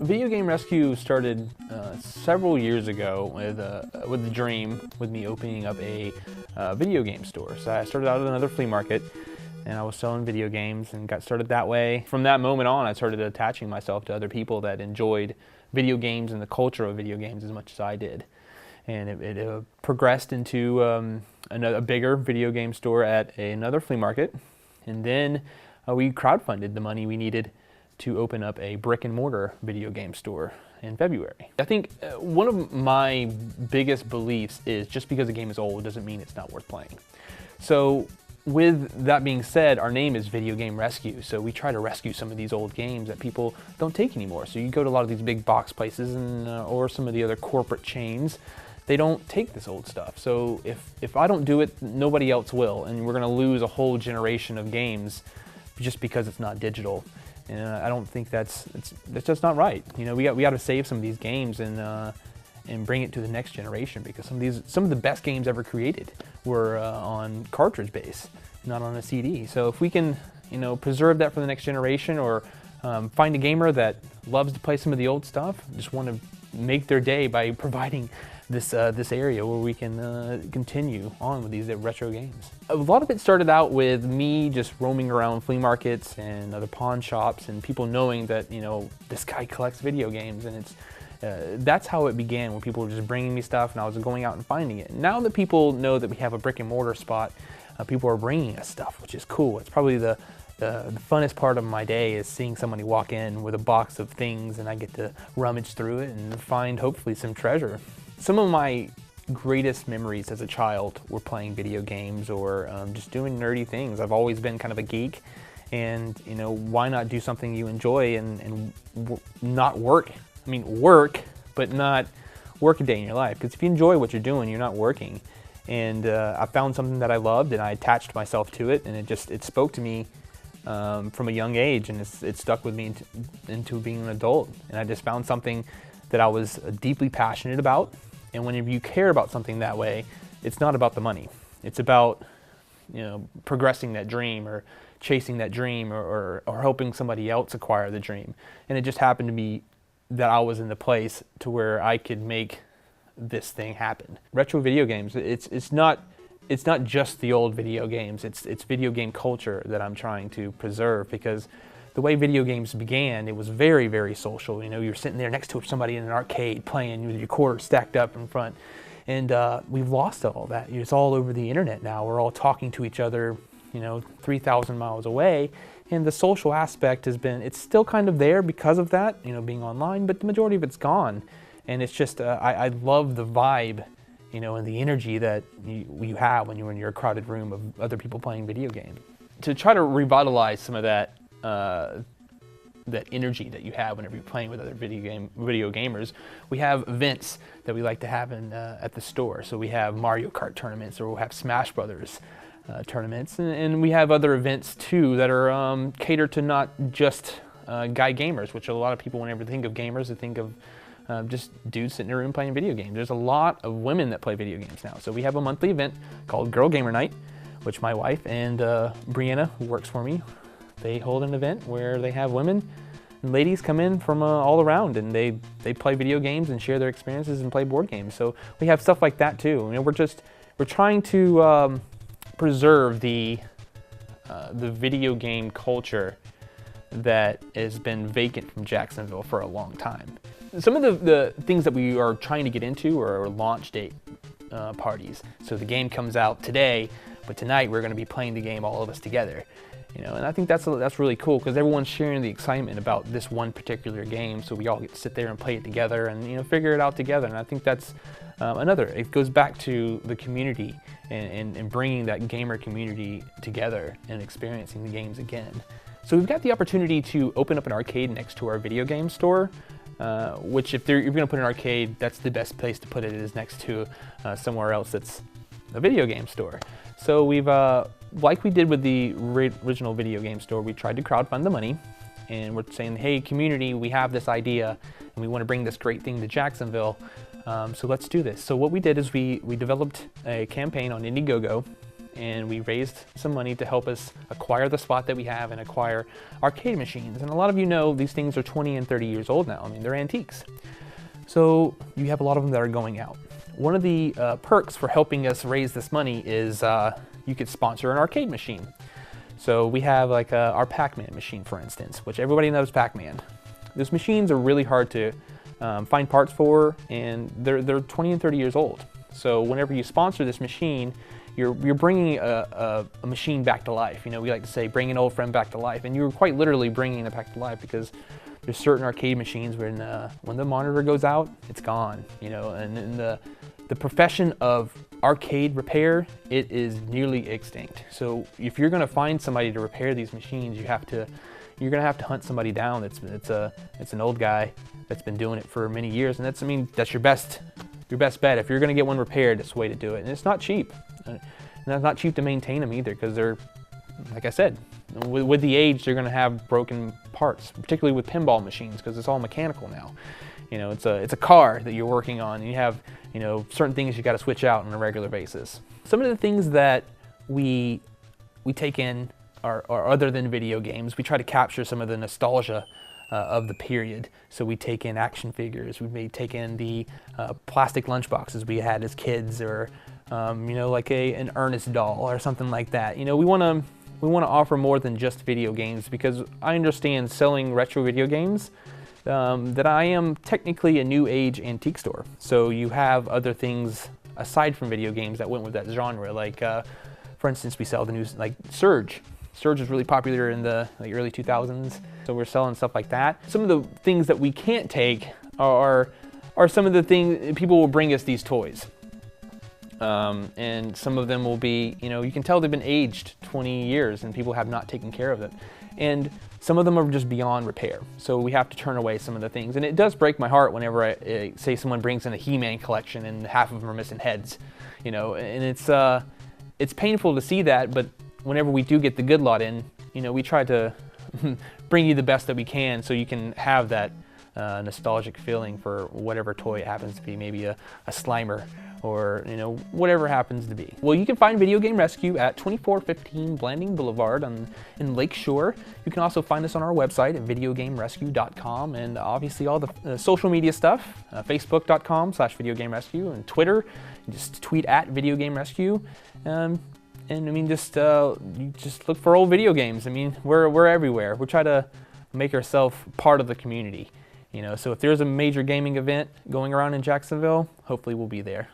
Video Game Rescue started several years ago with the dream with me opening up a video game store. So I started out at another flea market and I was selling video games and got started that way. From that moment on, I started attaching myself to other people that enjoyed video games and the culture of video games as much as I did. And it progressed into a bigger video game store at another flea market. And then we crowdfunded the money we needed to open up a brick and mortar video game store in February. I think one of my biggest beliefs is just because a game is old doesn't mean it's not worth playing. So with that being said, our name is Video Game Rescue, so we try to rescue some of these old games that people don't take anymore. So you go to a lot of these big box places and or some of the other corporate chains, they don't take this old stuff. So if I don't do it, nobody else will, and we're gonna lose a whole generation of games just because it's not digital. And I don't think that's just not right. You know, we got to save some of these games and bring it to the next generation, because some of the best games ever created were on cartridge base, not on a CD. So if we can, you know, preserve that for the next generation, or find a gamer that loves to play some of the old stuff, just want to make their day by providing this area where we can continue on with these retro games. A lot of it started out with me just roaming around flea markets and other pawn shops and people knowing that, you know, this guy collects video games, and that's how it began, when people were just bringing me stuff and I was going out and finding it. Now that people know that we have a brick and mortar spot, people are bringing us stuff, which is cool. It's probably the funnest part of my day is seeing somebody walk in with a box of things and I get to rummage through it and find hopefully some treasure. Some of my greatest memories as a child were playing video games or just doing nerdy things. I've always been kind of a geek, and you know, why not do something you enjoy and not work? I mean, work, but not work a day in your life. Because if you enjoy what you're doing, you're not working. And I found something that I loved and I attached myself to it, and it spoke to me from a young age, and it stuck with me into being an adult. And I just found something that I was deeply passionate about. And whenever you care about something that way, it's not about the money. It's about, you know, progressing that dream or chasing that dream or helping somebody else acquire the dream. And it just happened to be that I was in the place to where I could make this thing happen. Retro video games, it's not just the old video games, it's video game culture that I'm trying to preserve, because the way video games began, it was very, very social. You know, you're sitting there next to somebody in an arcade playing with your quarters stacked up in front. And we've lost all that. It's all over the internet now. We're all talking to each other, you know, 3,000 miles away. And the social aspect it's still kind of there because of that, you know, being online, but the majority of it's gone. And it's just, I love the vibe, you know, and the energy that you have when you're in your crowded room of other people playing video games. To try to revitalize some of that energy that you have whenever you're playing with other video gamers, we have events that we like to have at the store. So we have Mario Kart tournaments, or we'll have Smash Brothers tournaments, and we have other events too that are catered to not just guy gamers, which a lot of people, whenever they think of gamers, they think of just dudes sitting in a room playing video games. There's a lot of women that play video games now. So we have a monthly event called Girl Gamer Night, which my wife and Brianna, who works for me, they hold an event where they have women and ladies come in from all around, and they play video games and share their experiences and play board games. So we have stuff like that too. You know, we're trying to preserve the video game culture that has been vacant from Jacksonville for a long time. Some of the things that we are trying to get into are launch date parties. So the game comes out today, but tonight we're going to be playing the game, all of us together. You know, and I think that's really cool, because everyone's sharing the excitement about this one particular game, so we all get to sit there and play it together and, you know, figure it out together. And I think that's it goes back to the community and bringing that gamer community together and experiencing the games again. So we've got the opportunity to open up an arcade next to our video game store, which if you're going to put an arcade, that's the best place to put it, is next to somewhere else that's a video game store. So we've, like we did with the original video game store, we tried to crowdfund the money, and we're saying, hey community, we have this idea and we want to bring this great thing to Jacksonville, so let's do this. So what we did is we developed a campaign on Indiegogo, and we raised some money to help us acquire the spot that we have and acquire arcade machines. And a lot of you know these things are 20 and 30 years old now. I mean, they're antiques. So you have a lot of them that are going out. One of the perks for helping us raise this money is you could sponsor an arcade machine. So we have like our Pac-Man machine, for instance, which everybody knows Pac-Man. Those machines are really hard to find parts for, and they're 20 and 30 years old. So whenever you sponsor this machine, you're bringing a machine back to life. You know, we like to say, bring an old friend back to life, and you're quite literally bringing it back to life, because there's certain arcade machines when the monitor goes out, it's gone. You know, and in the profession of arcade repair, it is nearly extinct. So if you're going to find somebody to repair these machines, you're going to have to hunt somebody down it's an old guy that's been doing it for many years, and that's your best bet. If you're going to get one repaired, that's the way to do it. And it's not cheap. And it's not cheap to maintain them either, because they're, like I said, with the age, they're going to have broken parts, particularly with pinball machines, because it's all mechanical now. You know, it's a car that you're working on, and you have, you know, certain things you got to switch out on a regular basis. Some of the things that we take in are other than video games. We try to capture some of the nostalgia of the period. So we take in action figures. We may take in the plastic lunchboxes we had as kids, or you know, like an Ernest doll or something like that. You know, we want to offer more than just video games, because I understand selling retro video games, that I am technically a new age antique store. So you have other things aside from video games that went with that genre. Like, for instance, we sell the new, like, Surge. Surge was really popular in the early 2000s. So we're selling stuff like that. Some of the things that we can't take are some of the things, people will bring us these toys. And some of them will be, you know, you can tell they've been aged 20 years and people have not taken care of them. And some of them are just beyond repair. So we have to turn away some of the things. And it does break my heart whenever I say someone brings in a He-Man collection and half of them are missing heads, you know, and it's painful to see that, but whenever we do get the good lot in, you know, we try to bring you the best that we can, so you can have that nostalgic feeling for whatever toy it happens to be, maybe a Slimer, or, you know, whatever happens to be. Well, you can find Video Game Rescue at 2415 Blanding Boulevard in Lakeshore. You can also find us on our website at videogamerescue.com, and obviously all the social media stuff, facebook.com/videogamerescue, and Twitter, you just tweet at Video Game Rescue. And I mean, you just look for old video games. I mean, we're everywhere. We try to make ourselves part of the community. You know, so if there's a major gaming event going around in Jacksonville, hopefully we'll be there.